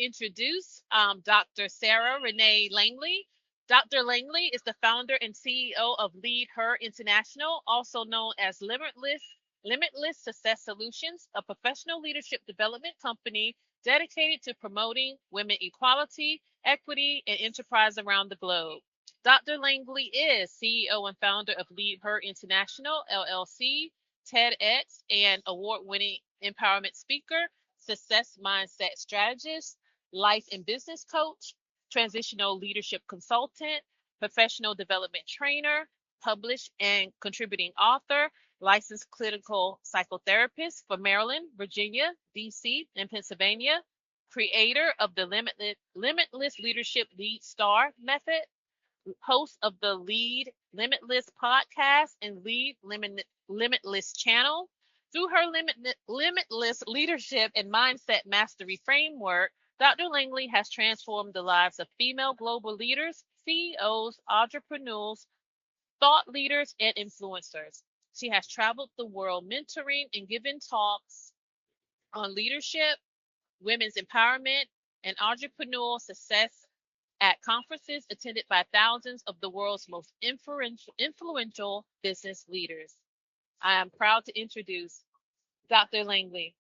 introduce Dr. Sarah Renee Langley. Dr. Langley is the founder and CEO of Lead International, also known as Limitless Success Solutions, a professional leadership development company dedicated to promoting women equality, equity, and enterprise around the globe. Dr. Langley is CEO and founder of Lead Her International, LLC, TEDx, and award winning empowerment speaker, success mindset strategist, life and business coach, transitional leadership consultant, professional development trainer, published and contributing author, licensed clinical psychotherapist for Maryland, Virginia, DC, and Pennsylvania, creator of the Limitless Leadership Lead Star Method, host of the Lead Limitless podcast and Limitless channel. Through her limitless leadership and mindset mastery framework, Dr. Langley has transformed the lives of female global leaders, CEOs, entrepreneurs, thought leaders, and influencers. She has traveled the world mentoring and giving talks on leadership, women's empowerment, and entrepreneurial success at conferences attended by thousands of the world's most influential business leaders. I am proud to introduce Dr. Langley.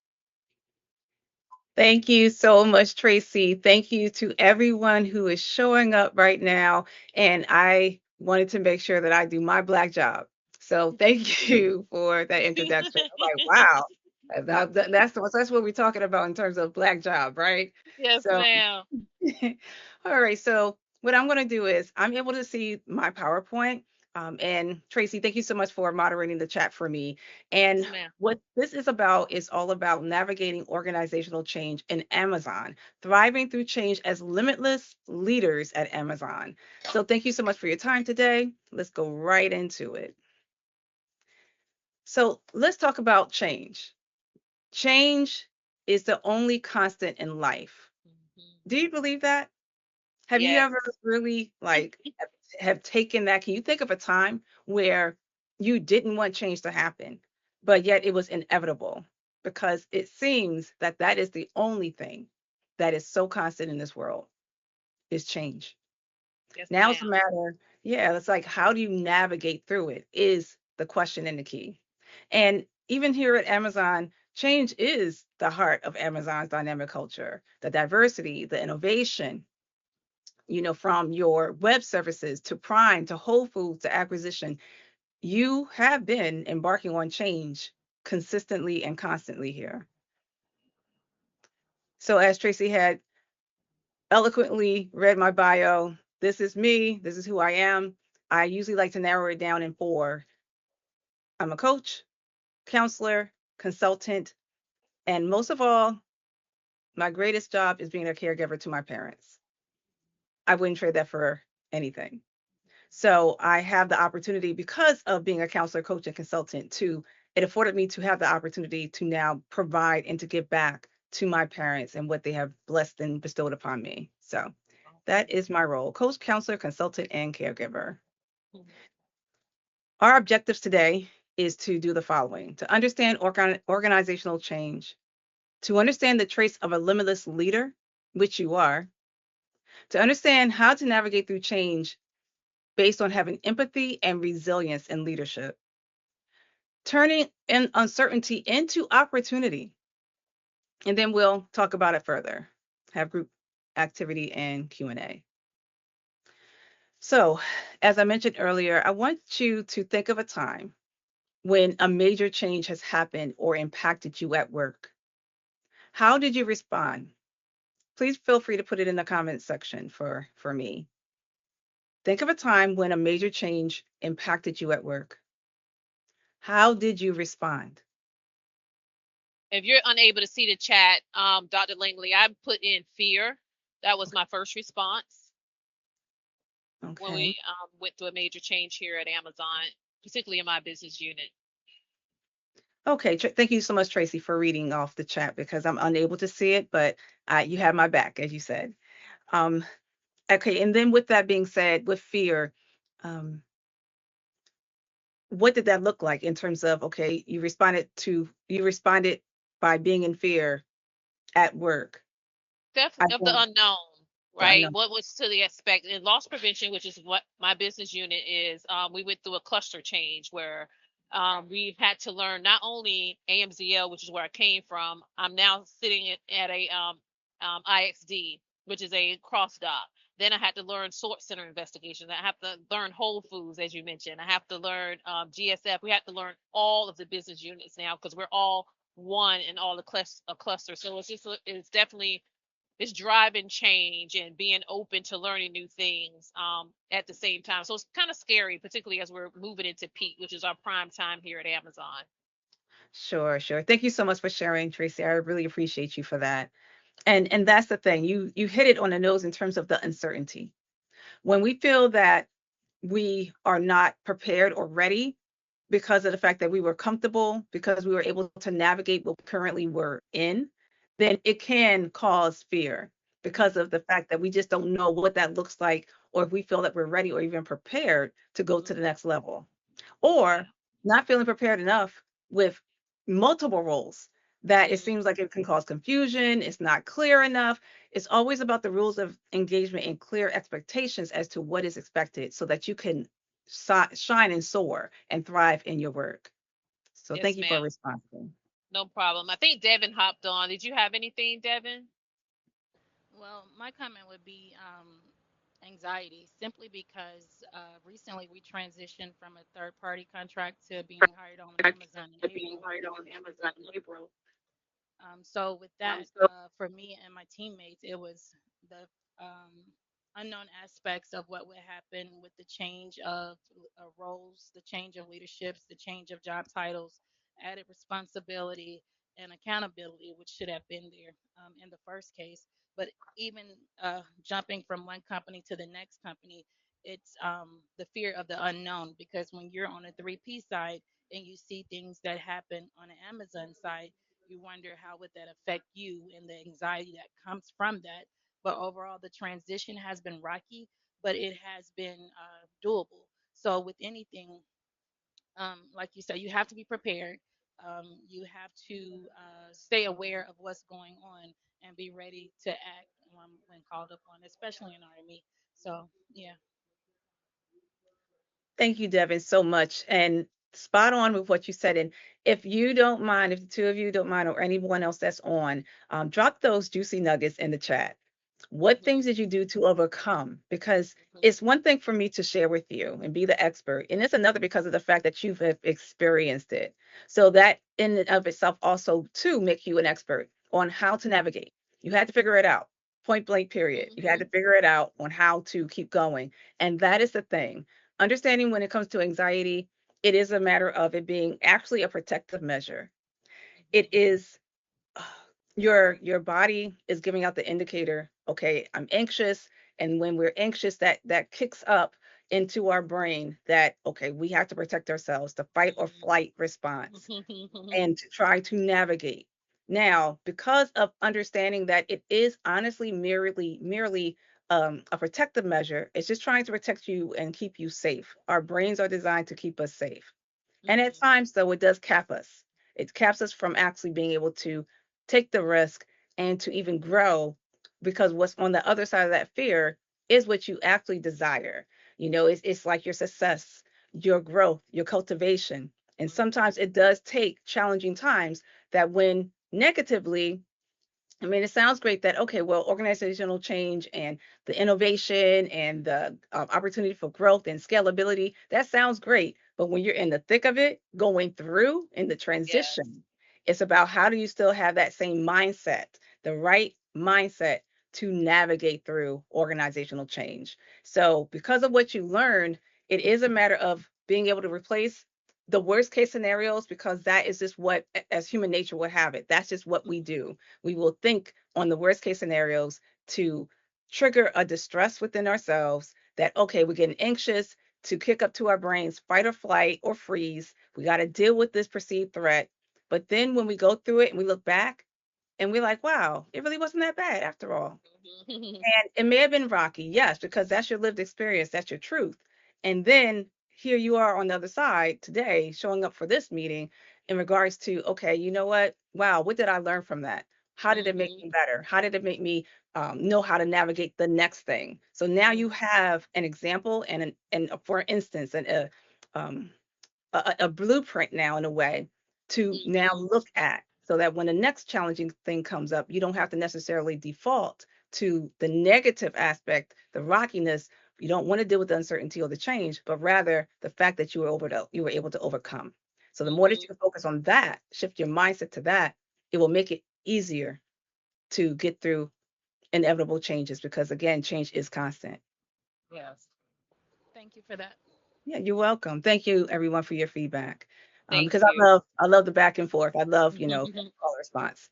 Thank you so much, Tracy. Thank you to everyone who is showing up right now. And I wanted to make sure that I do my Black job. So thank you for that introduction. I'm like, wow, that's what we're talking about in terms of Black job, right? Yes, So, ma'am. all right. So what I'm going to do is I'm able to see my PowerPoint. And Tracy, thank you so much for moderating the chat for me. And Yes, ma'am. what this is all about navigating organizational change in Amazon, thriving through change as limitless leaders at Amazon. So thank you so much for your time today. Let's go right into it. So let's talk about change. Change is the only constant in life. Mhm. Do you believe that? Have you Yes. ever really have taken that? Can you think of a time where you didn't want change to happen, but yet it was inevitable? Because it seems that that is the only thing that is so constant in this world is change. Yes, Now it's a ma'am. matter, yeah, it's like how do you navigate through it is the question and the key. And even here at Amazon, change is the heart of Amazon's dynamic culture, the diversity, the innovation, from your web services to Prime to Whole Foods to acquisition, you have been embarking on change consistently and constantly here. So, as Tracy had eloquently read my bio, this is me, this is who I am. I usually like to narrow it down in four. I'm a coach, counselor, consultant, and most of all, my greatest job is being a caregiver to my parents. I wouldn't trade that for anything. So I have the opportunity because of being a counselor, coach, and consultant to it afforded me to have the opportunity to now provide and to give back to my parents and what they have blessed and bestowed upon me. So that is my role, coach, counselor, consultant, and caregiver. Mhm. Our objectives today is to do the following: to understand organizational change, to understand the traits of a limitless leader, which you are, to understand how to navigate through change based on having empathy and resilience in leadership, turning uncertainty into opportunity. And then we'll talk about it further, have group activity and Q&A. So, as I mentioned earlier, I want you to think of a time when a major change has happened or impacted you at work. How did you respond? Please feel free to put it in the comments section for me. Think of a time when a major change impacted you at work. How did you respond? If you're unable to see the chat, Dr. Langley, I put in fear. That was my first response when Okay. we went through a major change here at Amazon, particularly in my business unit. Okay, thank you so much, Tracy, for reading off the chat because I'm unable to see it, but you have my back, as you said. Um, okay, and then with that being said, with fear, um, what did that look like in terms of, okay, you responded by being in fear at work. I Definitely of the think unknown, the right? unknown. What was to the expect in loss prevention, which is what my business unit is. We went through a cluster change where we had to learn not only AMZL, which is where I came from. I'm now sitting at a IXD, which is a cross dock. Then I had to learn sort center investigations. I have to learn Whole Foods, as you mentioned. I have to learn GSF. We have to learn all of the business units now because we're all one in all the cluster. So it's definitely it's driving change and being open to learning new things at the same time. So it's kind of scary, particularly as we're moving into peak, which is our prime time here at Amazon. Sure, sure. Thank you so much for sharing, Tracy. I really appreciate you for that. And that's the thing. You hit it on the nose in terms of the uncertainty. When we feel that we are not prepared or ready because of the fact that we were comfortable, because we were able to navigate what currently we're in, then it can cause fear because of the fact that we just don't know what that looks like, or if we feel that we're ready or even prepared to go to the Mm-hmm. next level, Yeah. or not feeling prepared enough with multiple roles that it seems Mm-hmm. like it can cause confusion. It's not clear enough. It's always about the rules of engagement and clear expectations as to what is expected so that you can shine and soar and thrive in your work. So thank Yes, you for ma'am. responding. No problem. I think Devin hopped on. Did you have anything, Devin? Well, my comment would be anxiety, simply because recently we transitioned from a third party contract to being hired on Amazon in April. So with that, for me and my teammates, it was the unknown aspects of what would happen with the change of roles, the change of leaderships, the change of job titles, added responsibility and accountability, which should have been there in the first case. But even jumping from one company to the next company, it's the fear of the unknown, because when you're on a 3P side and you see things that happen on the Amazon side, you wonder how would that affect you and the anxiety that comes from that. But overall, the transition has been rocky, but it has been doable. So with anything, like you said, you have to be prepared. You have to stay aware of what's going on and be ready to act when called upon, especially in army. So yeah. Thank you, Devin, so much. And spot on with what you said. And if you don't mind, if the two of you don't mind, or anyone else that's on, drop those juicy nuggets in the chat. What things Mm-hmm. did you do to overcome? Because Mm-hmm. it's one thing for me to share with you and be the expert, and it's another because of the fact that you've experienced it. So that in and of itself also too make you an expert on how to navigate. You had to figure it out. Point blank, period. You had Mm-hmm. to figure it out on how to keep going. And that is the thing. Understanding when it comes to anxiety, it is a matter of it being actually a protective measure. It is your body is giving out the indicator, okay, I'm anxious. And when we're anxious, that kicks up into our brain that, okay, we have to protect ourselves, the fight or flight response, Mm-hmm. and to try to navigate. Now, because of understanding that it is honestly merely a protective measure, it's just trying to protect you and keep you safe. Our brains are designed to keep us safe. And at Mm-hmm. times, though, it does cap us. It caps us from actually being able to take the risk and to even grow, because what's on the other side of that fear is what you actually desire. It's like your success, your growth, your cultivation. And sometimes it does take challenging times that when negatively, I mean, it sounds great that, okay, well, organizational change and the innovation and the opportunity for growth and scalability, that sounds great. But when you're in the thick of it, going through in the Yes. transition, it's about how do you still have that same mindset, the right mindset to navigate through organizational change. So, because of what you learned, it is a matter of being able to replace the worst case scenarios, because that is just what, as human nature would have it, that's just what we do. We will think on the worst case scenarios to trigger a distress within ourselves that, okay, we're getting anxious, to kick up to our brains fight or flight or freeze. We got to deal with this perceived threat. But then when we go through it and we look back and we're like, wow, it really wasn't that bad after all. Mm-hmm. And it may have been rocky, yes, because that's your lived experience, that's your truth. And then here you are on the other side today, showing up for this meeting in regards to, okay, you know what? Wow, what did I learn from that? How did it make Mhm. me better? How did it make me know how to navigate the next thing? So now Mhm. you have an example and for instance, um, a blueprint now in a way to now Mhm. look at so that when the next challenging thing comes up, you don't have to necessarily default to the negative aspect, the rockiness. You don't want to deal with the uncertainty or the change, but rather the fact that you were able to overcome. So the more that you Mhm. can focus on that, shift your mindset to that, it will make it easier to get through inevitable changes because again, change is constant. Yes. Thank you for that. Yeah, you're welcome. Thank you everyone for your feedback. Thank Because you. I love the back and forth. I love, call response.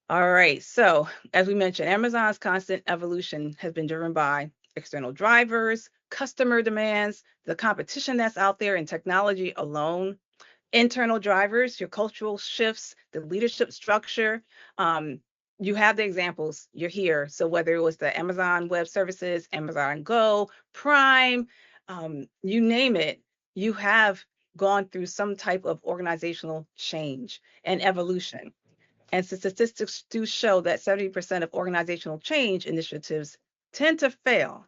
All right. So, as we mentioned, Amazon's constant evolution has been driven by external drivers, customer demands, the competition that's out there, and technology alone, internal drivers, your cultural shifts, the leadership structure. Um, you have the examples, you're here. So, whether it was the Amazon Web Services, Amazon Go, Prime, you name it, you have gone through some type of organizational change and evolution. And statistics do show that 70% of organizational change initiatives tend to fail.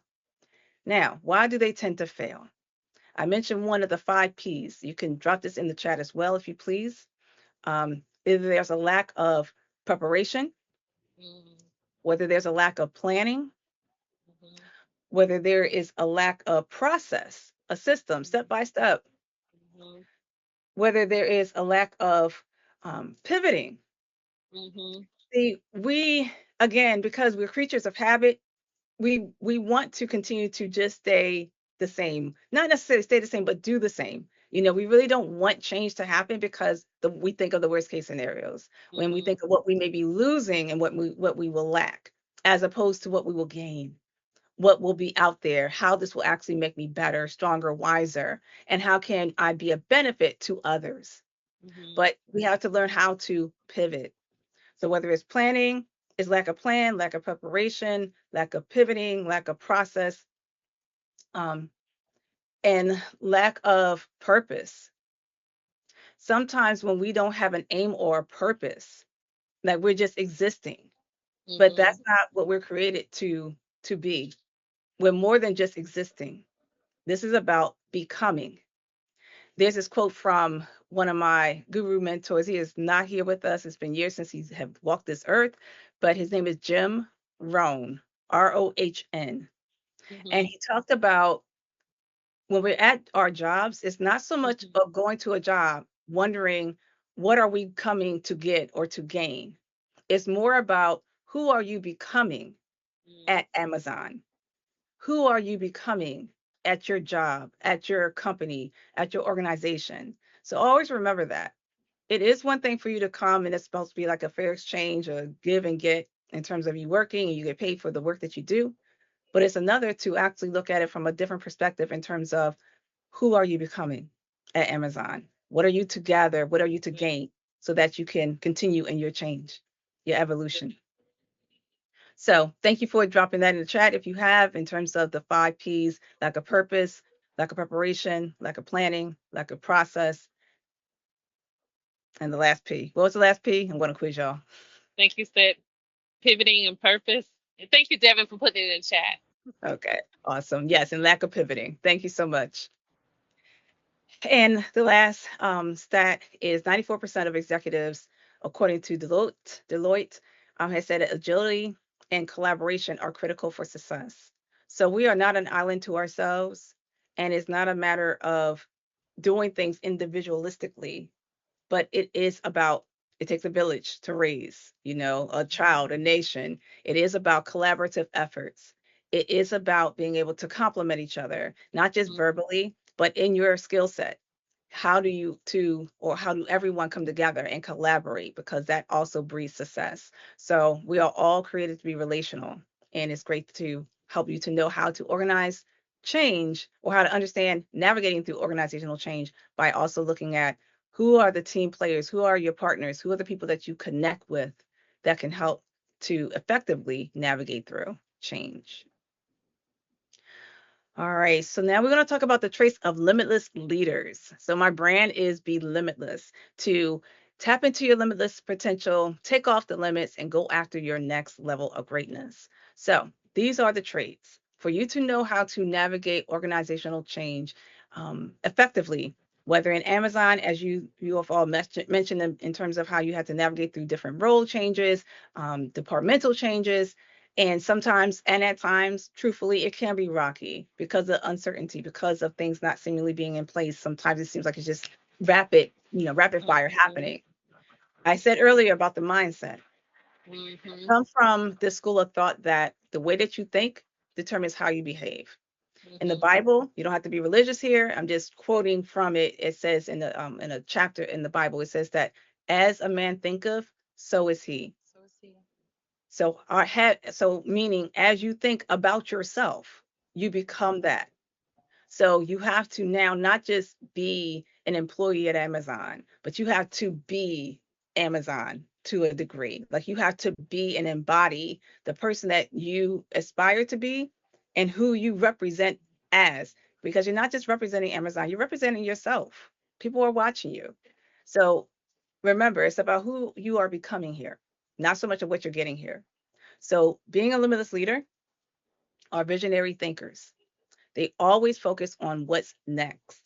Now, why do they tend to fail? I mentioned one of the 5 Ps. You can drop this in the chat as well, if you please. Either there's a lack of preparation, Mhm. whether there's a lack of planning, Mhm. whether there is a lack of process, a system, step by step, Mhm. whether there is a lack of pivoting. Mhm. See, we, again, because we're creatures of habit, we want to continue to just stay the same, not necessarily stay the same, but do the same. We really don't want change to happen because we think of the worst case scenarios when we Mhm. think of what we may be losing and what we will lack, as opposed to what we will gain, what will be out there, how this will actually make me better, stronger, wiser, and how can I be a benefit to others. Mhm. But we have to learn how to pivot. So whether it's planning, is lack of plan, lack of preparation, lack of pivoting, lack of process, um, and lack of purpose. Sometimes when we don't have an aim or a purpose, like we're just existing, but Mhm. that's not what we're created to be. We're more than just existing. This is about becoming. There's this quote from one of my guru mentors. He is not here with us. It's been years since he's have walked this earth, but his name is Jim Rohn, Rohn. And Mhm. he talked about when we're at our jobs, it's not so much Mhm. of going to a job wondering what are we coming to get or to gain. It's more about who are you becoming Mhm. at Amazon? Who are you becoming at your job, at your company, at your organization? So always remember that. It is one thing for you to come and it's supposed to be like a fair exchange, a give and get in terms of you working and you get paid for the work that you do. But it's another to actually look at it from a different perspective in terms of who are you becoming at Amazon? What are you to gather? What are you to Mhm. gain so that you can continue in your change, your evolution? So thank you for dropping that in the chat if you have, in terms of the 5 Ps: lack of purpose, lack of preparation, lack of planning, lack of process, and the last P. What was the last P? I'm going to quiz y'all. Thank you, said pivoting and purpose. And thank you, Devin, for putting it in chat. Okay, awesome. Yes, and lack of pivoting. Thank you so much. And the last stat is 94% of executives, according to Deloitte, has said that agility and collaboration are critical for success. So we are not an island to ourselves, and it's not a matter of doing things individualistically, but it is about, it takes a village to raise, a child, a nation. It is about collaborative efforts. It is about being able to complement each other, not just Mhm. verbally, but in your skill set. How do everyone come together and collaborate? Because that also breeds success. So we are all created to be relational, and it's great to help you to know how to organize change or how to understand navigating through organizational change by also looking at who are the team players, who are your partners, who are the people that you connect with that can help to effectively navigate through change. All right, so now we're going to talk about the traits of limitless leaders. So my brand is Be Limitless, to Tap into your limitless potential, take off the limits, and go after your next level of greatness. So, these are the traits for you to know how to navigate organizational change effectively, whether in Amazon, as you have all mentioned in terms of how you have to navigate through different role changes, departmental changes. And sometimes, and at times, truthfully, it can be rocky because of uncertainty, because of things not seemingly being in place. Sometimes it seems like it's just rapid fire Mhm. happening. I said earlier about the mindset. Mhm. Come from this school of thought that the way that you think determines how you behave. In the Mhm. Bible, you don't have to be religious here. I'm just quoting from it. It says in a chapter in the Bible, it says that as a man thinketh, so is he. So see. So our head, so meaning as you think about yourself, you become that. So you have to now not just be an employee at Amazon, but you have to be Amazon to a degree. Like you have to be and embody the person that you aspire to be and who you represent as, because you're not just representing Amazon, you're representing yourself. People are watching you. So remember, it's about who you are becoming here, not so much of what you're getting here. So being a limitless leader are visionary thinkers. They always focus on what's next.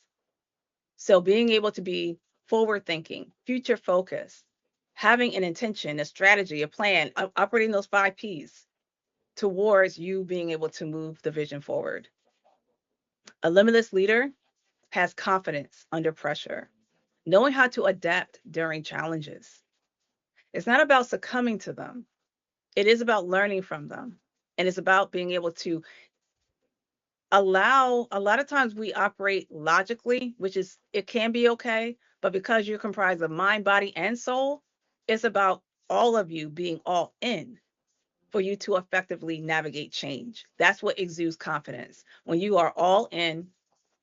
So being able to be forward thinking, future focused, having an intention, a strategy, a plan, operating those 5 P's towards you being able to move the vision forward. A limitless leader has confidence under pressure, knowing how to adapt during challenges. It's not about succumbing to them. It is about learning from them. And it's about being able to allow, a lot of times we operate logically, which is, it can be okay, but because you're comprised of mind, body, and soul, it's about all of you being all in for you to effectively navigate change. That's what exudes confidence. When you are all in,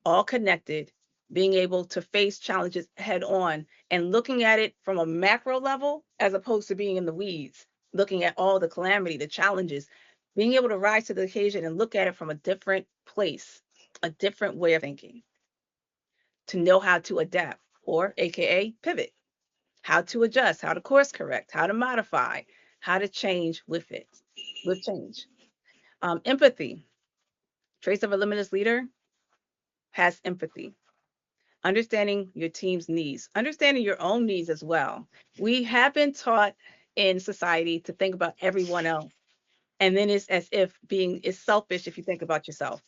all connected, being able to face challenges head on and looking at it from a macro level as opposed to being in the weeds, looking at all the calamity, the challenges, being able to rise to the occasion and look at it from a different place, a different way of thinking, to know how to adapt, or AKA pivot, how to adjust, how to course correct, how to modify, how to change with it, with change. Empathy, trace of a limitless leader has empathy, understanding your team's needs, understanding your own needs as well. We have been taught in society to think about everyone else. And then it's as if being is selfish if you think about yourself.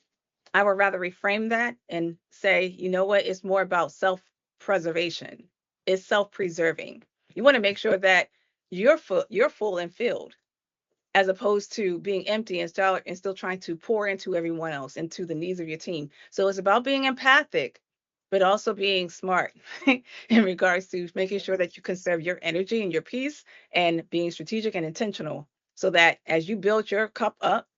I would rather reframe that and say, you know what, it's more about self-preservation. It's self-preserving. You want to make sure that you're full and filled, as opposed to being empty and still trying to pour into everyone else, into the needs of your team. So it's about being empathic, but also being smart in regards to making sure Yes. that you conserve your energy and your peace and being strategic and intentional so that as you build your cup up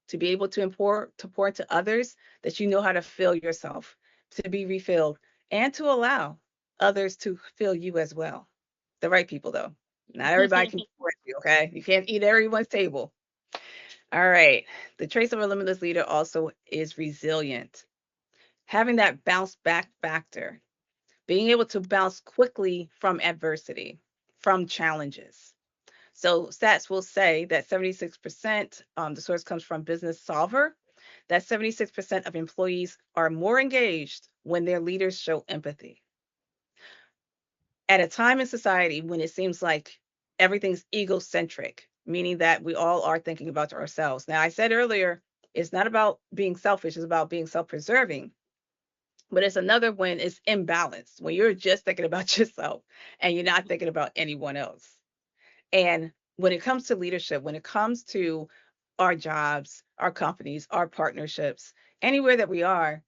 to be able to pour into others, that you know how to fill yourself, to be refilled, and to allow others to fill you as well. The right people, though. Not everybody can pour into you, okay? You can't eat everyone's table. All right. The trace of a limitless leader also is resilient. Having that bounce back factor, being able to bounce quickly from adversity, from challenges. So stats will say that 76%, the source comes from Business Solver, that 76% of employees are more engaged when their leaders show empathy. At a time in society when it seems like everything's egocentric, meaning that we all are thinking about ourselves. Now, I said earlier, it's not about being selfish, it's about being self preserving. But it's another when it's imbalanced, when you're just thinking about yourself and you're not thinking about anyone else. And when it comes to leadership, when it comes to our jobs, our companies, our partnerships, anywhere that we are,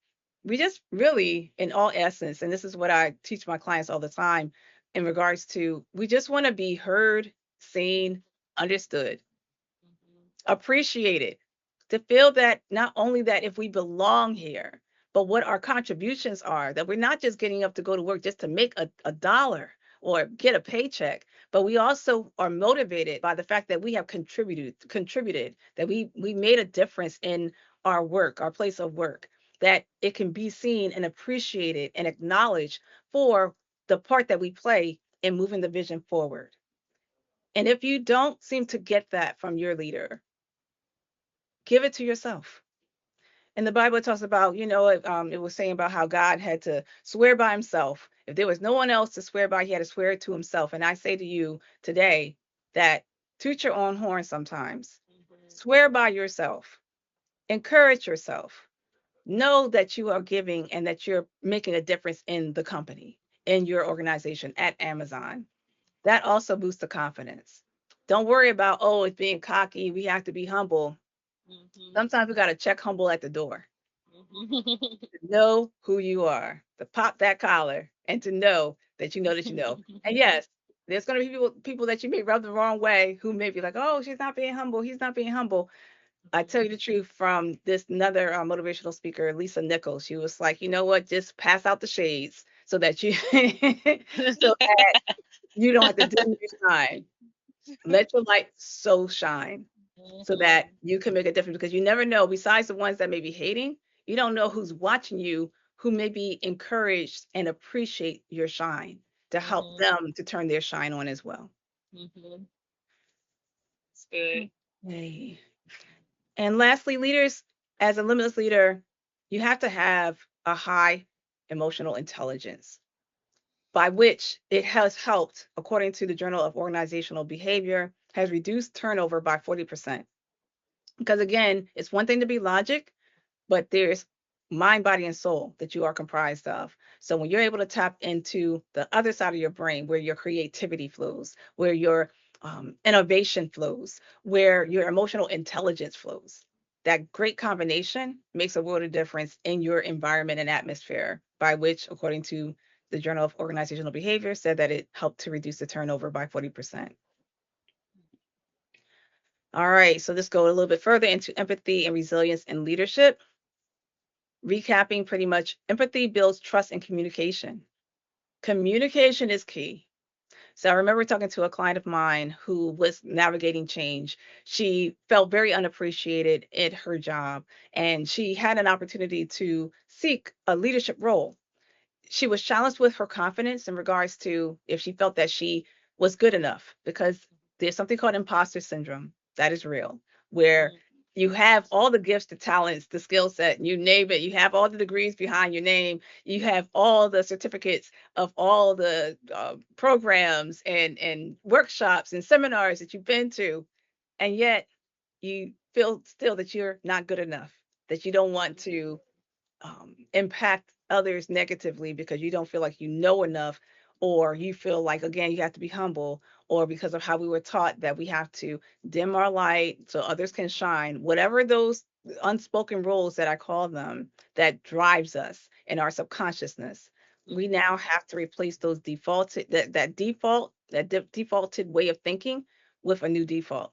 we just really, in all essence, and this is what I teach my clients all the time in regards to, we just want to be heard, seen, understood, appreciated, to feel that not only that if we belong here, but what our contributions are, that we're not just getting up to go to work just to make a dollar or get a paycheck, but we also are motivated by the fact that we have contributed, that we made a difference in our work, our place of work, that it can be seen and appreciated and acknowledged for the part that we play in moving the vision forward. And if you don't seem to get that from your leader, give it to yourself. And the Bible talks about, it was saying about how God had to swear by himself. If there was no one else to swear by, he had to swear it to himself. And I say to you today that toot your own horn sometimes. Swear by yourself. Encourage yourself. Know that you are giving and that you're making a difference in the company, in your organization, at Amazon. That also boosts the confidence. Don't worry about, oh, it's being cocky. We have to be humble. Sometimes we got to check humble at the door. Know who you are, to pop that collar, and to know that you know that you know. And yes, there's going to be people that you may rub the wrong way who may be like, oh, she's not being humble. He's not being humble. I tell you the truth from this another motivational speaker, Lisa Nichols. She was like, you know what? Just pass out the shades so that you so that you don't have to dim your shine. Let your light so shine so that you can make a difference because you never know. Besides the ones that may be hating, you don't know who's watching you, who may be encouraged and appreciate your shine to help them to turn their shine on as well. It's good. Okay. And lastly, leaders, as a limitless leader, you have to have a high emotional intelligence, by which it has helped, according to the Journal of Organizational Behavior, has reduced turnover by 40%. Because again, it's one thing to be logic, but there's mind, body, and soul that you are comprised of. So when you're able to tap into the other side of your brain, where your creativity flows, where your innovation flows, where your emotional intelligence flows, that great combination makes a world of difference in your environment and atmosphere, by which, according to the Journal of Organizational Behavior, said that it helped to reduce the turnover by 40%. All right, so let's go a little bit further into empathy and resilience in leadership. Recapping pretty much, empathy builds trust and communication. Communication is key. So I remember talking to a client of mine who was navigating change. She felt very unappreciated in her job, and she had an opportunity to seek a leadership role. She was challenged with her confidence in regards to if she felt that she was good enough, because there's something called imposter syndrome that is real, where you have all the gifts, the talents, the skill set, you name it. You have all the degrees behind your name. You have all the certificates of all the programs and workshops and seminars that you've been to, and yet you feel still that you're not good enough, that you don't want to impact others negatively because you don't feel like you know enough, or you feel like, again, you have to be humble, or because of how we were taught that we have to dim our light so others can shine, whatever those unspoken rules that I call them, that drives us in our subconsciousness. We now have to replace those defaulted defaulted way of thinking with a new default.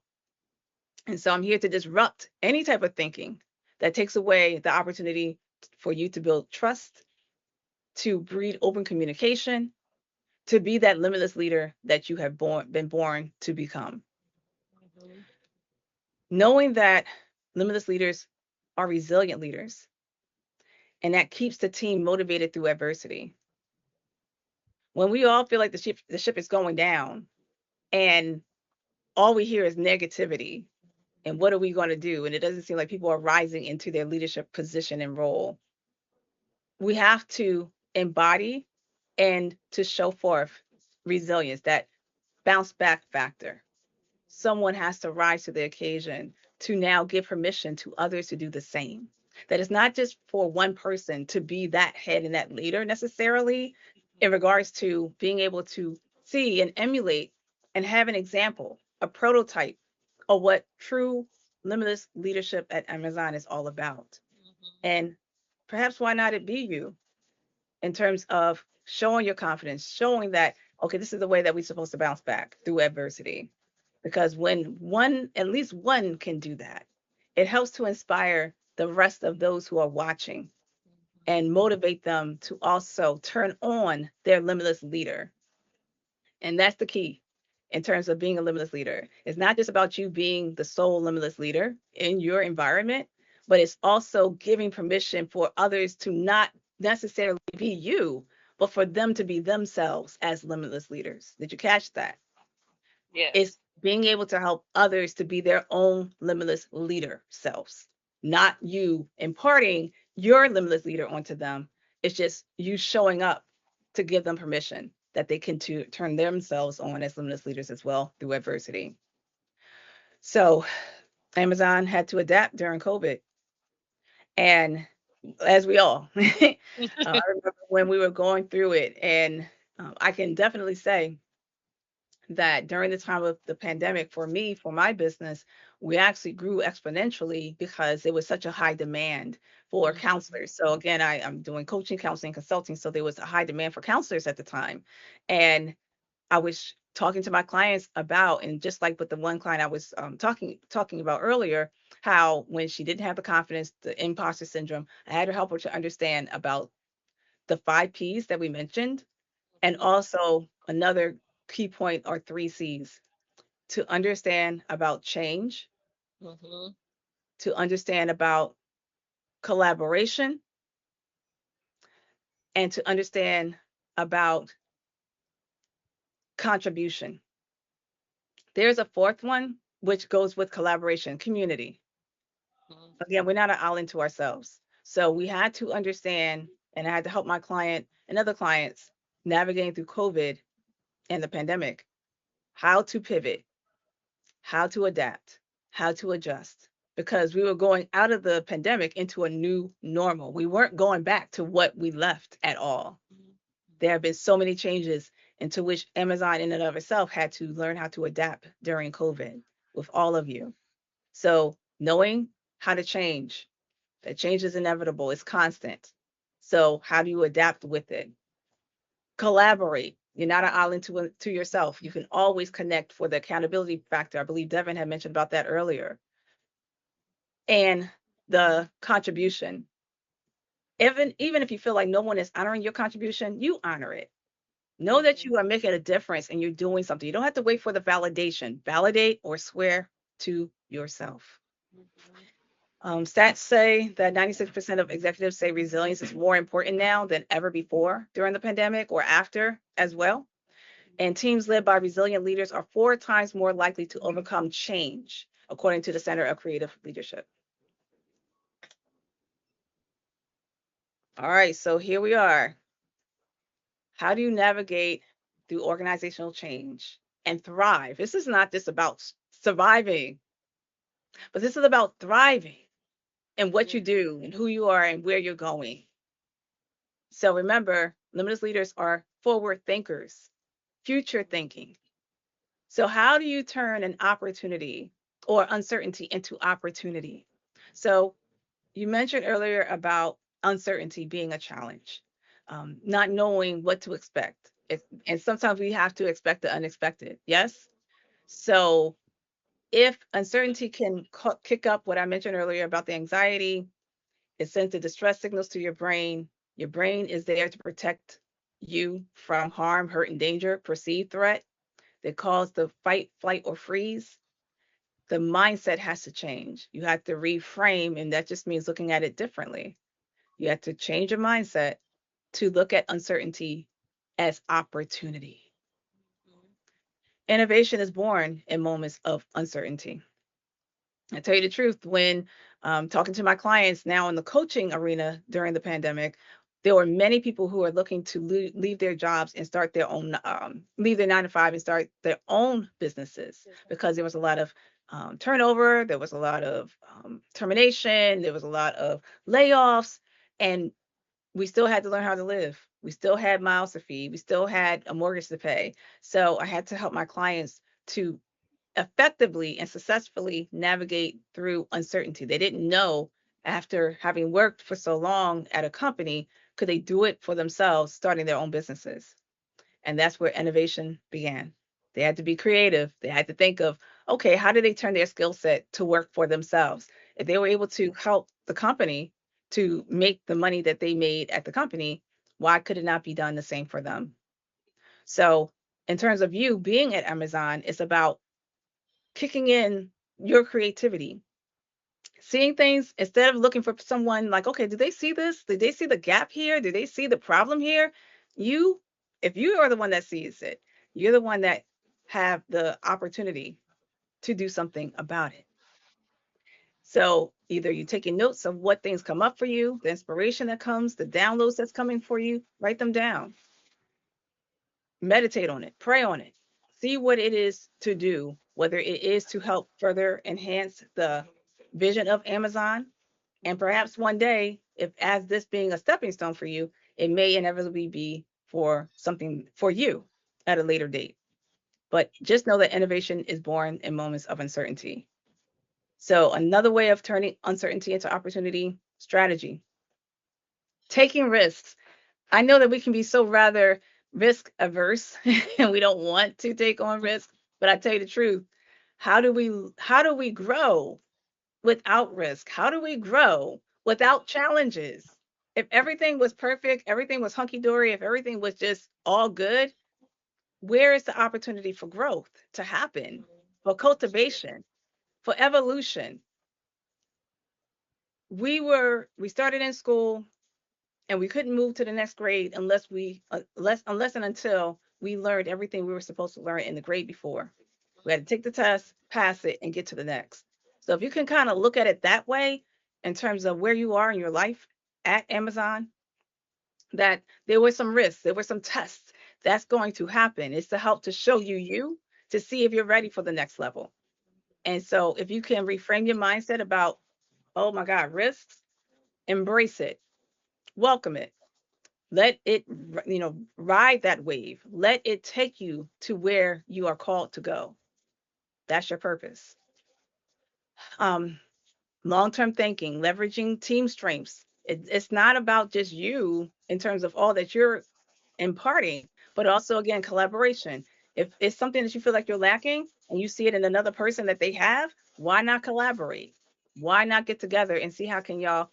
And so I'm here to disrupt any type of thinking that takes away the opportunity for you to build trust, to breed open communication, to be that limitless leader that you have been born to become. Knowing that limitless leaders are resilient leaders, and that keeps the team motivated through adversity. When we all feel like the ship is going down and all we hear is negativity, and what are we going to do? And it doesn't seem like people are rising into their leadership position and role. We have to embody and to show forth resilience, that bounce back factor. Someone has to rise to the occasion to now give permission to others to do the same. That is not just for one person to be that head and that leader necessarily, in regards to being able to see and emulate and have an example, a prototype of what true limitless leadership at Amazon is all about. And perhaps why not it be you, in terms of showing your confidence, showing that, okay, this is the way that we're supposed to bounce back through adversity. Because when at least one can do that, it helps to inspire the rest of those who are watching and motivate them to also turn on their limitless leader. And that's the key in terms of being a limitless leader. It's not just about you being the sole limitless leader in your environment, but it's also giving permission for others to not necessarily be you, but for them to be themselves as limitless leaders. Did you catch that? It's Yes. being able to help others to be their own limitless leader selves, not you imparting your limitless leader onto them. It's just you showing up to give them permission that they can to turn themselves on as limitless leaders as well through adversity. So Amazon had to adapt during COVID. And as we all, I remember when we were going through it, and I can definitely say that during the time of the pandemic, for me, for my business, we actually grew exponentially because there was such a high demand for Mhm. counselors. So again, I'm doing coaching, counseling, consulting. So there was a high demand for counselors at the time. And I was talking to my clients about, and just like with the one client I was talking about earlier, how when she didn't have the confidence, the imposter syndrome, I had to help her to understand about the 5 P's that we mentioned, and Mhm. also another key point are 3 C's: to understand about change, Mhm. to understand about collaboration, and to understand about contribution. There's a fourth one which goes with collaboration: community. Mhm. Again, we're not an island to ourselves. So we had to understand, and I had to help my client and other clients navigating through COVID and the pandemic, how to pivot, how to adapt, how to adjust, because we were going out of the pandemic into a new normal. We weren't going back to what we left at all. There have been so many changes into which Amazon in and of itself had to learn how to adapt during COVID with all of you. So knowing how to change, that change is inevitable, it's constant. So how do you adapt with it? Collaborate. You're not an island to yourself. You can always connect for the accountability factor. I believe Devin had mentioned about that earlier. And the contribution. Even if you feel like no one is honoring your contribution, you honor it. Know that Mhm. you are making a difference and you're doing something. You don't have to wait for the validation. Validate or swear to yourself. Mhm. Stats say that 96% of executives say resilience is more important now than ever before during the pandemic or after as well. And teams led by resilient leaders are 4 times more likely to overcome change, according to the Center of Creative Leadership. All right, so here we are. How do you navigate through organizational change and thrive? This is not just about surviving, but this is about thriving and what you Mhm. do and who you are and where you're going. So remember, limitless leaders are forward thinkers, future thinking. So, how do you turn an opportunity or uncertainty into opportunity? So, you mentioned earlier about uncertainty being a challenge, not knowing what to expect. And sometimes we have to expect the unexpected. Yes. So, if uncertainty can kick up what I mentioned earlier about the anxiety, it sends the distress signals to your brain. Your brain is there to protect you from harm, hurt, and danger, perceived threat that cause the fight, flight, or freeze. The mindset has to change. You have to reframe, and that just means looking at it differently. You have to change your mindset to look at uncertainty as opportunity. Innovation is born in moments of uncertainty. I tell you the truth, when talking to my clients now in the coaching arena during the pandemic, there were many people who are looking to leave their jobs and start their own, leave their 9 to 5 and start their own businesses because there was a lot of turnover, there was a lot of termination, there was a lot of layoffs, and we still had to learn how to live. We still had miles to feed. We still had a mortgage to pay. So I had to help my clients to effectively and successfully navigate through uncertainty. They didn't know, after having worked for so long at a company, could they do it for themselves, starting their own businesses. And that's where innovation began. They had to be creative. They had to think of, okay, how do they turn their skill set to work for themselves? If they were able to help the company to make the money that they made at the company, why could it not be done the same for them? So, in terms of you being at Amazon, it's about kicking in your creativity, seeing things instead of looking for someone like, okay, did they see this? Did they see the gap here? Did they see the problem here? You, if you are the one that sees it, you're the one that have the opportunity to do something about it. So either you're taking notes of what things come up for you, the inspiration that comes, the downloads that's coming for you, write them down, meditate on it, pray on it, see what it is to do, whether it is to help further enhance the vision of Amazon. And perhaps one day, if as this being a stepping stone for you, it may inevitably be for something for you at a later date. But just know that innovation is born in moments of uncertainty. So, another way of turning uncertainty into opportunity, strategy, taking risks. I know that we can be so rather risk averse and we don't want to take on risk, but I tell you the truth, how do we grow without risk? How do we grow without challenges? If everything was perfect, everything was hunky dory, if everything was just all good, where is the opportunity for growth to happen, for cultivation, for evolution? We started in school and we couldn't move to the next grade unless and until we learned everything we were supposed to learn in the grade before. We had to take the test, pass it, and get to the next. So if you can kind of look at it that way in terms of where you are in your life at Amazon, that there were some risks, there were some tests that's going to happen. It's to help to show you to see if you're ready for the next level. And so if you can reframe your mindset about, oh my God, risks, embrace it, welcome it, let it, ride that wave, let it take you to where you are called to go. That's your purpose. um Long-term thinking, leveraging team strengths. It's not about just you in terms of all that you're imparting, but also again collaboration. If it's something that you feel like you're lacking and you see it in another person that they have, why not collaborate? Why not get together and see how can y'all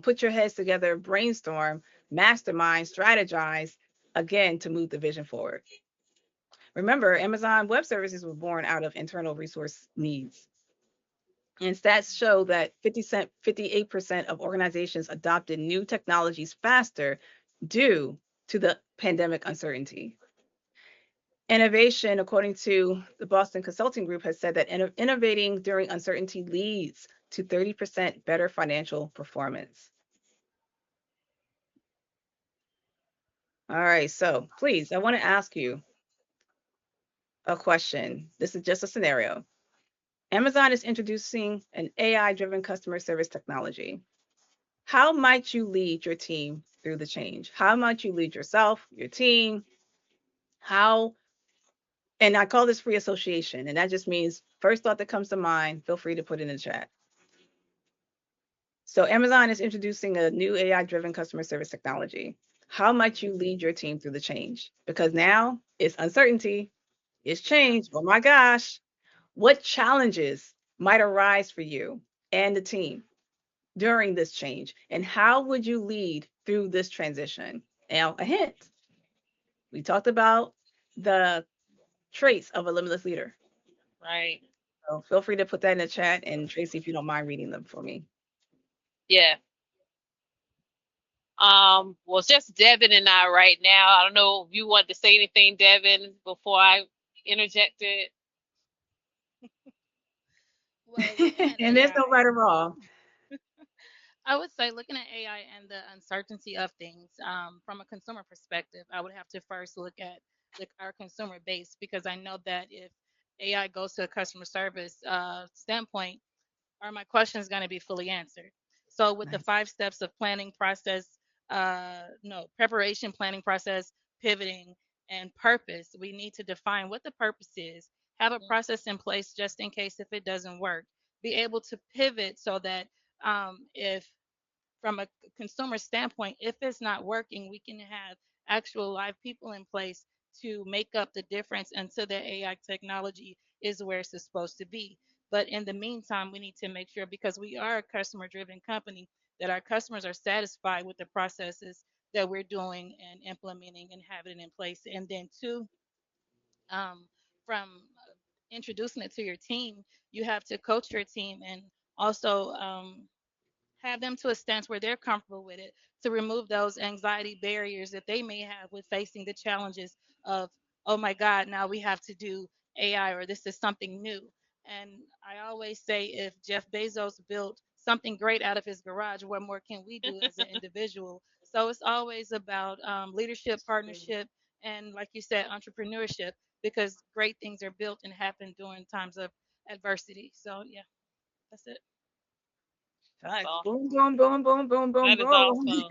put your heads together, brainstorm, mastermind, strategize again to move the vision forward. Remember, Amazon Web Services were born out of internal resource needs. And stats show that 58% of organizations adopted new technologies faster due to the pandemic uncertainty. Innovation, according to the Boston Consulting Group, has said that innovating during uncertainty leads to 30% better financial performance. All right, so please, I want to ask you a question. This is just a scenario. Amazon is introducing an AI driven customer service technology. How might you lead your team through the change? How might you lead yourself, your team? How, and I call this free association, and that just means first thought that comes to mind, feel free to put it in the chat. So, Amazon is introducing a new AI driven customer service technology. How might you lead your team through the change? Because now it's uncertainty, it's change. Oh my gosh. What challenges might arise for you and the team during this change? And how would you lead through this transition? Now, a hint, we talked about the traits of a limitless leader. Right. So feel free to put that in the chat. And Tracy, if you don't mind reading them for me. Yeah. Well, it's just Devin and I right now. I don't know if you want to say anything, Devin, before I interjected. Well, looking at And there's no AI, right or wrong. I would say looking at AI and the uncertainty of things from a consumer perspective, I would have to first look at our consumer base because I know that if AI goes to a customer service standpoint, are my questions going to be fully answered? So with the Nice. 5 steps of planning process, no preparation, planning process, pivoting, and purpose, we need to define what the purpose is. Have a process in place just in case if it doesn't work. Be able to pivot so that if from a consumer standpoint, if it's not working, we can have actual live people in place to make up the difference until the AI technology is where it's supposed to be. But in the meantime, we need to make sure because we are a customer driven company that our customers are satisfied with the processes that we're doing and implementing and having in place. And then two, from introducing it to your team, you have to coach your team and also have them to a stance where they're comfortable with it, to remove those anxiety barriers that they may have with facing the challenges of, oh my God, now we have to do AI, or this is something new. And I always say, if Jeff Bezos built something great out of his garage, what more can we do as an individual? So it's always about leadership, partnership, and like you said, entrepreneurship, because great things are built and happen during times of adversity. So yeah, that's it. That's Facts. Boom, awesome. boom, boom, boom, boom, boom, That is boom. awesome.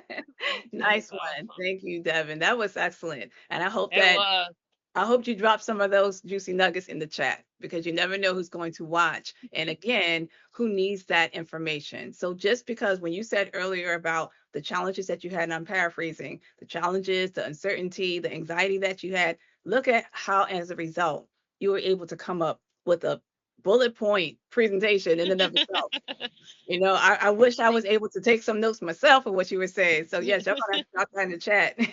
That is Nice one. awesome. Thank you, Devin. That was excellent. And It was. I hope you drop some of those juicy nuggets in the chat, because you never know who's going to watch. And again, who needs that information. So just because when you said earlier about the challenges that you had, and I'm paraphrasing, the challenges, the uncertainty, the anxiety that you had, look at how, as a result, you were able to come up with a bullet point presentation in and of itself. You know, I wish I was Thank able to take some notes myself of what you were saying. So yes, y'all gonna have to drop that in the chat. No,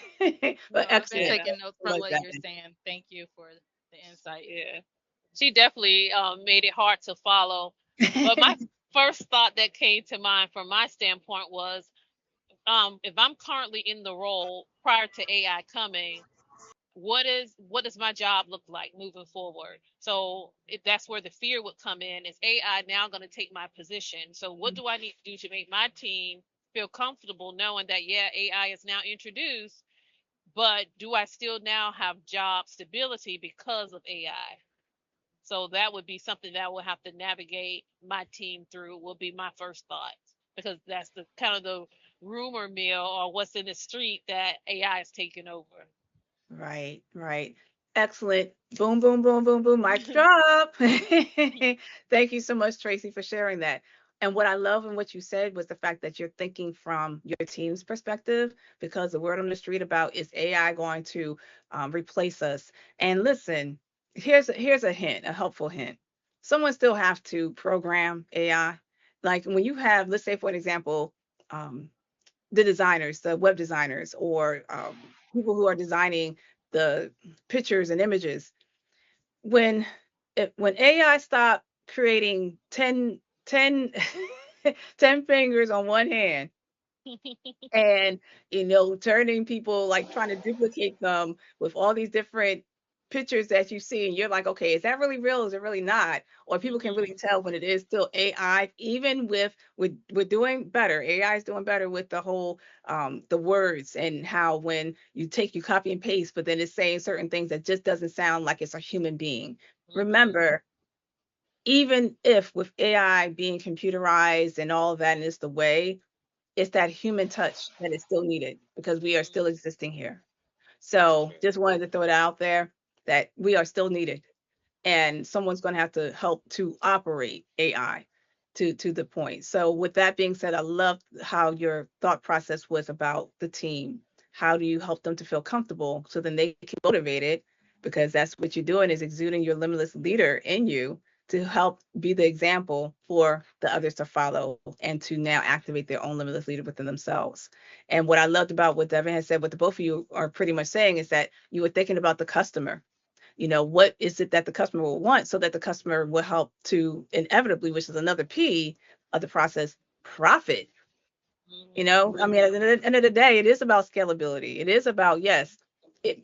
But I've been excellent. Yeah. taking notes I from like what that. you're saying. Thank you for the insight. Yeah. She definitely made it hard to follow. But my first thought that came to mind from my standpoint was, if I'm currently in the role prior to AI coming, what does my job look like moving forward? So that's where the fear would come in. Is AI now going to take my position? So what do I need to do to make my team feel comfortable knowing that, yeah, AI is now introduced, but do I still now have job stability because of AI? So that would be something that I will have to navigate my team through, will be my first thought, because that's the kind of the rumor mill or what's in the street that AI is taking over. Right, right. Excellent. Boom, boom, boom, boom, boom. Mic drop. Thank you so much, Tracy, for sharing that. And what I love and what you said was the fact that you're thinking from your team's perspective, because the word on the street about is AI going to replace us. And listen, here's a hint, a helpful hint. Someone still have to program AI. Like when you have, let's say, for an example, um, the designers, the web designers, or people who are designing the pictures and images. When when AI stopped creating 10 fingers on one hand, and turning people, like trying to duplicate them with all these different pictures that you see, and you're like, okay, is that really real, is it really not? Or people can really Mhm. tell when it is still AI. Even with we're doing better, AI is doing better with the whole the words, and how when you copy and paste, but then it's saying certain things that just doesn't sound like it's a human being. Mhm. Remember, even if with AI being computerized and all of that, and it's the way, it's that human touch that is still needed, because we are still Mhm. existing here. So So true. just wanted to throw it out there that we are still needed, and someone's going to have to help to operate AI to the point. So with that being said, I love how your thought process was about the team. How do you help them to feel comfortable so then they can be motivated, because that's what you're doing, is exuding your limitless leader in you to help be the example for the others to follow, and to now activate their own limitless leader within themselves. And what I loved about what Devin has said, what the both of you are pretty much saying, is that you were thinking about the customer. What is it that the customer will want, so that the customer will help to inevitably, which is another P of the process, profit. I Mhm. mean, at the end of the day, it is about scalability. It is about, yes,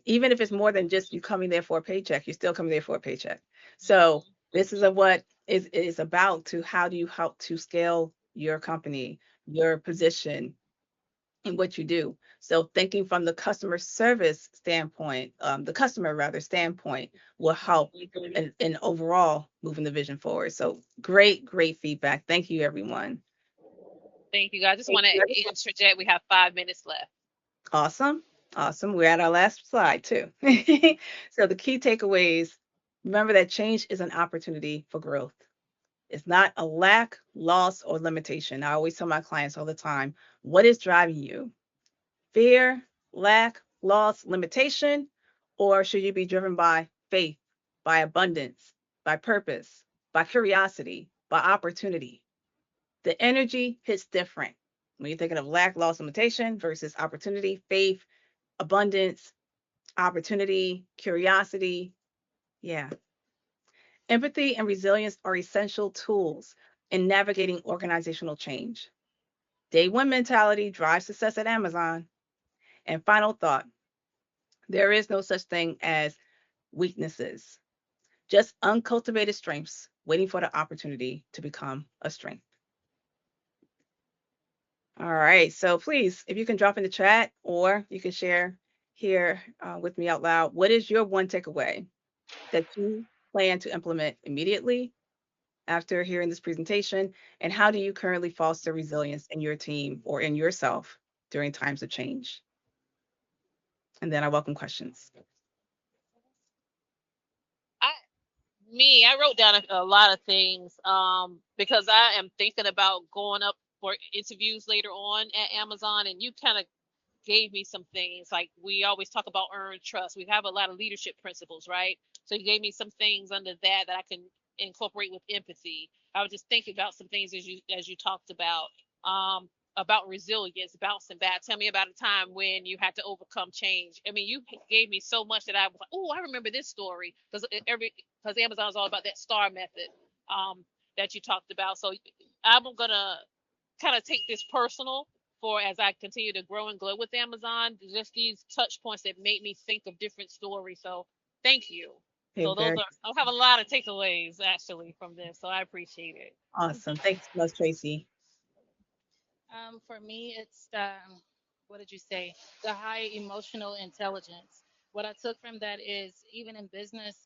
even if it's more than just you coming there for a paycheck, you're still coming there for a paycheck. So Mhm. this is a what is about, to how do you help to scale your company, your position, in what you do. So thinking from the customer service standpoint, the customer rather standpoint, will help in overall moving the vision forward. So great, great feedback. Thank you, everyone. Thank you, guys. I just want to interject. We have 5 minutes left. Awesome. Awesome. We're at our last slide too. So the key takeaways, remember that change is an opportunity for growth. It's not a lack, loss, or limitation. I always tell my clients all the time, what is driving you? Fear, lack, loss, limitation? Or should you be driven by faith, by abundance, by purpose, by curiosity, by opportunity? The energy hits different when you're thinking of lack, loss, limitation versus opportunity, faith, abundance, opportunity, curiosity. Yeah. Empathy and resilience are essential tools. in navigating organizational change. Day one mentality drives success at Amazon. And final thought, there is no such thing as weaknesses, just uncultivated strengths waiting for the opportunity to become a strength. All right. So please, if you can drop in the chat or you can share here with me out loud, what is your one takeaway that you plan to implement immediately after hearing this presentation? And how do you currently foster resilience in your team or in yourself during times of change? And then I welcome questions. I I wrote down a lot of things because I am thinking about going up for interviews later on at Amazon, and you kind of gave me some things. Like, we always talk about earned trust. We have a lot of leadership principles, right? So you gave me some things under that I can incorporate with empathy. I was just thinking about some things as you talked about resilience, bouncing back. Tell me about a time when you had to overcome change. I mean, you gave me so much that I was like, oh, I remember this story, because Amazon's all about that star method that you talked about. So I'm gonna kind of take this personal for as I continue to grow and glow with Amazon. Just these touch points that made me think of different stories. So thank you. Okay, So those very are, I'll have a lot of takeaways actually from this. So I appreciate it. awesome. Thanks so much, Tracy. For me, it's what did you say? The high emotional intelligence. What I took from that is even in business,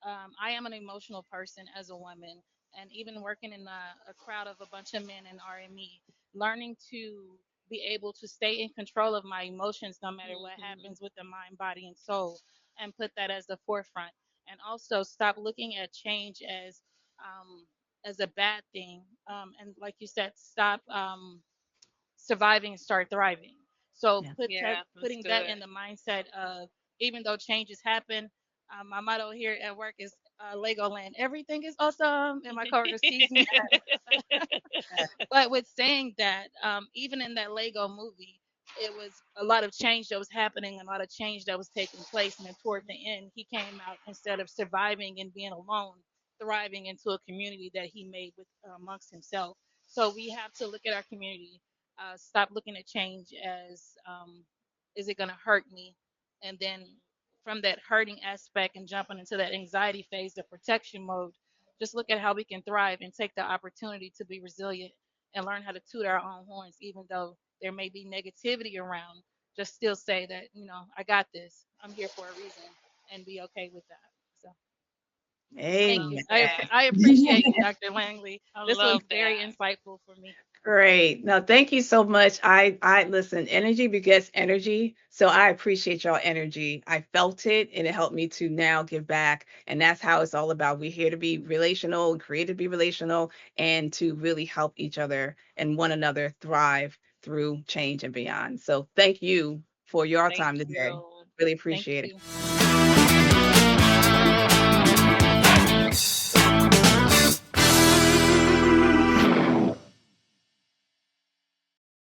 I am an emotional person as a woman, and even working in a crowd of a bunch of men in RME, learning to be able to stay in control of my emotions no matter what Hmm. happens with the mind, body, and soul, and put that as the forefront. And also stop looking at change as a bad thing. And like you said, stop. Surviving and start thriving. So Yeah. Yeah, that's putting that good. in the mindset of even though changes happen, my motto here at work is Legoland. Everything is awesome, and my coworkers tease me. But with saying that, even in that Lego movie, it was a lot of change that was happening, a lot of change that was taking place, and then toward the end, he came out instead of surviving and being alone, thriving into a community that he made with amongst himself. So we have to look at our community, stop looking at change as is it going to hurt me, and then from that hurting aspect and jumping into that anxiety phase, the protection mode, just look at how we can thrive and take the opportunity to be resilient and learn how to toot our own horns, even though there may be negativity around. Just still say that, I got this. I'm here for a reason, and be okay with that. So I thank love you. Amen. that. I appreciate you, Dr. Langley. I This was love very that. insightful for me. Great. No, thank you so much. I listen, energy begets energy. So I appreciate y'all energy. I felt it and it helped me to now give back. And that's how it's all about. We're here to be relational, created to be relational, and to really help each other and one another thrive through change and beyond. So thank you for your Thank time today. you. Really Thank appreciate it. you.